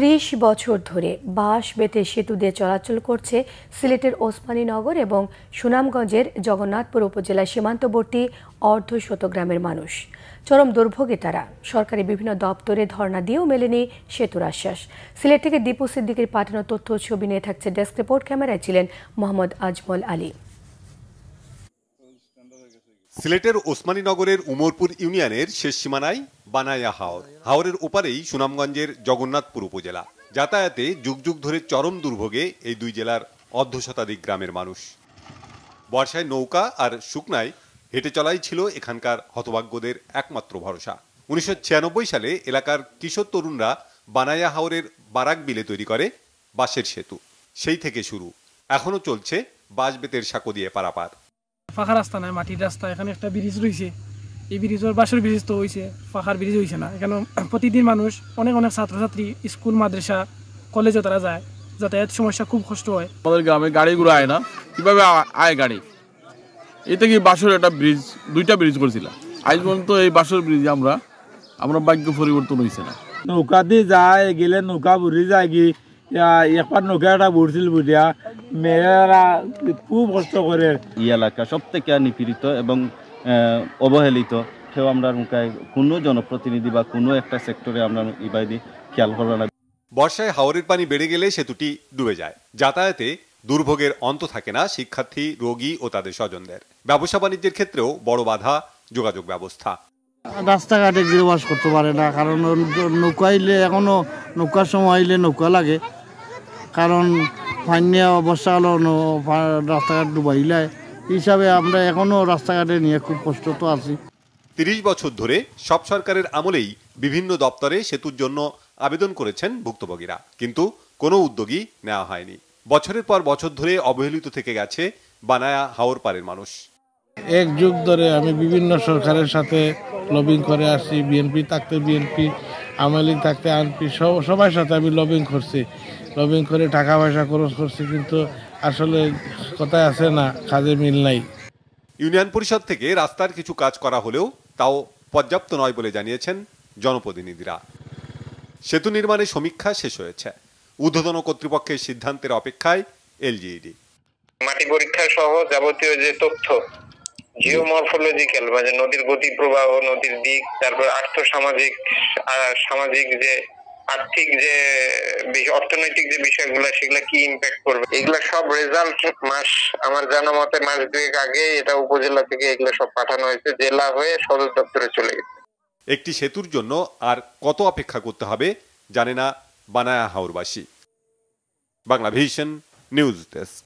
৩০ বছর ধরে বাঁশ বেতে সেতু দিয়ে চলাচল করছে সিলেটের ওসমানীনগর এবং সুনামগঞ্জের জগন্নাথপুর উপজেলা সীমান্তবর্তী অর্ধশত গ্রামের মানুষ। চরম দুর্ভোগে তারা। সরকারি বিভিন্ন দপ্তরে ধর্ণা দিয়েও মেলেনি সেতুর আশ্বাস। সিলেট থেকে দীপু সিদ্দিকের পাঠানো তথ্য ছবি নিয়ে থাকছে ডেস্ক রিপোর্ট। ক্যামেরায় ছিলেন মোহাম্মদ আজমল আলী। সিলেটের ওসমানীনগরের উমরপুর ইউনিয়নের শেষ সীমানায় বানায়া হাওর। হাওরের ওপারেই সুনামগঞ্জের জগন্নাথপুর উপজেলা। যাতায়াতে যুগ যুগ ধরে চরম দুর্ভোগে এই দুই জেলার অর্ধশতাধিক গ্রামের মানুষ। বর্ষায় নৌকা আর শুকনায় হেঁটে চলাই ছিল এখানকার হতভাগ্যদের একমাত্র ভরসা। 1996 সালে এলাকার কিশোর তরুণরা বানায়া হাওরের বারাক বিলে তৈরি করে বাঁশের সেতু। সেই থেকে শুরু, এখনো চলছে বাঁশ বেতের সাঁকো দিয়ে পারাপার। ফাঁকা রাস্তা নাই, মাটির রাস্তা। এখানে একটা ব্রিজ রয়েছে, এই ব্রিজের বাঁশের ব্রিজ তো হয়েছে, ফাঁকার ব্রিজ হয়েছে না। এখানে প্রতিদিন মানুষ অনেক ছাত্রছাত্রী স্কুল মাদ্রাসা কলেজে তারা যায়, যাতায়াত সমস্যা খুব কষ্ট হয়। আমাদের গ্রামে গাড়িগুলো আয় না, কিভাবে আয় গাড়ি? এটা কি বাঁশের একটা ব্রিজ, দুইটা ব্রিজ করেছিলাম। আজ পর্যন্ত এই বাঁশের ব্রিজ আমরা ভাগ্য পরিবর্তন হয়েছে না। নৌকা দিয়ে যায় গেলে নৌকা বুড়ি যায় কি একবার নৌকাটা বুড়ছিল বুড়িয়া মেয়েরা খুব কষ্ট করে। এই এলাকা সব থেকে নিপীড়িত এবং অবহেলিত। কেউ আমরা কোনো জনপ্রতিনিধি বা কোনো একটা সেক্টরে আমরা ইবাদি খেয়াল করবো না। বর্ষায় হাওরের পানি বেড়ে গেলে সেতুটি ডুবে যায়। যাতায়াতে দুর্ভোগের অন্ত থাকে না শিক্ষার্থী, রোগী ও তাদের স্বজনদের। ব্যবসা বাণিজ্যের ক্ষেত্রেও বড় বাধা যোগাযোগ ব্যবস্থা। রাস্তাঘাটে গৃহবাস করতে পারে না, কারণ নৌকা আইলে এখনো নৌকার সময় আইলে নৌকা লাগে, কারণ পানিয়া অবস্থা হলো রাস্তাঘাট ডুবাইলে হিসাবে আমরা এখনো রাস্তাঘাটে নিয়ে খুব কষ্ট তো আছি। 30 বছর ধরে সব সরকারের আমলেই বিভিন্ন দপ্তরে সেতুর জন্য আবেদন করেছেন ভুক্তভোগীরা, কিন্তু কোনো উদ্যোগই নেওয়া হয়নি। বছরের পর বছর ধরে অবহেলিত থেকে গেছে বানায়া হাওর পারের মানুষ। এক যুগ ধরে আমি বিভিন্ন সরকারের সাথে লবিং করে আসছি। বিএনপি থাকতে বিএনপি, আওয়ামী লীগ থাকতে আনপি, সবার সাথে আমি লবিং করছি। লবিং করে টাকা পয়সা খরচ করছি, কিন্তু আসলে কথায় আছে না, কাজে মিল নাই। ইউনিয়ন পরিষদ থেকে রাস্তার কিছু কাজ করা হলেও তাও পর্যাপ্ত নয় বলে জানিয়েছেন জনপ্রতিনিধিরা। সেতু নির্মাণের সমীক্ষা শেষ হয়েছে। ঊর্ধ্বতন কর্তৃপক্ষের সিদ্ধান্তের অপেক্ষায় এলজিইডি। মাটি পরীক্ষা সহ যাবতীয় যে তথ্য, জিওমরফোলজিক্যাল মানে নদীর গতি প্রবাহ, নদীর দিক, তারপর সামাজিক যে আর্থিক যে অর্থনৈতিক যে বিষয়গুলো, সেগুলা কি ইম্প্যাক্ট করবে, এগুলা সব রেজাল্ট আমার জানা মতে মাস দুয়েক আগে এটা উপজেলা থেকে এগুলো সব পাঠানো হয়েছে, জেলা হয়ে সদর দপ্তরে চলে গেছে। একটি সেতুর জন্য আর কত অপেক্ষা করতে হবে জানে না বানায়া হাওরবাসী। Bangla Vision news desk.